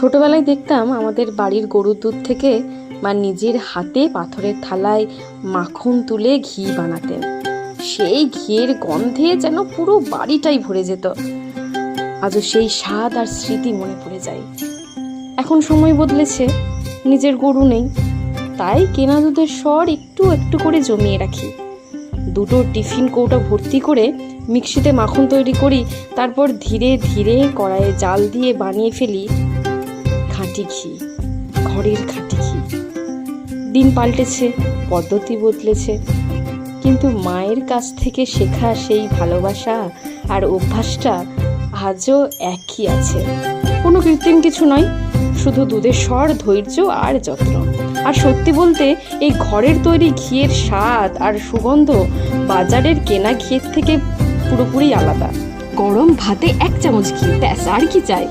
ছোটবেলায় দেখতাম আমাদের বাড়ির গরুর দুধ থেকে মা নিজের হাতে পাথরের থালায় মাখন তুলে ঘি বানাতেন। সেই ঘিয়ের গন্ধে যেন পুরো বাড়িটাই ভরে যেত। আজও সেই স্বাদ আর স্মৃতি মনে পড়ে যায়। এখন সময় বদলেছে, নিজের গরু নেই, তাই কেনা দুধের স্বর একটু একটু করে জমিয়ে রাখি। দুটো টিফিন কৌটা ভর্তি করে মিক্সিতে মাখন তৈরি করি, তারপর ধীরে ধীরে কড়াইয়ে জাল দিয়ে বানিয়ে ফেলি খাঁটি ঘি, ঘরের খাঁটি ঘি। দিন পাল্টেছে, পদ্ধতি বদলেছে, কিন্তু মায়ের কাছ থেকে শেখা সেই ভালোবাসা আর অভ্যাসটা আজও একই আছে। কোনো কৃত্রিম কিছু নয়, শুধু দুধের স্বর, ধৈর্য আর যত্ন। আর সত্যি বলতে এই ঘরের তৈরি ঘিয়ের স্বাদ আর সুগন্ধ বাজারের কেনা ঘিয়ের থেকে পুরোপুরি আলাদা। গরম ভাতে 1 চামচ ঘি, ব্যাস, আর কি চাই।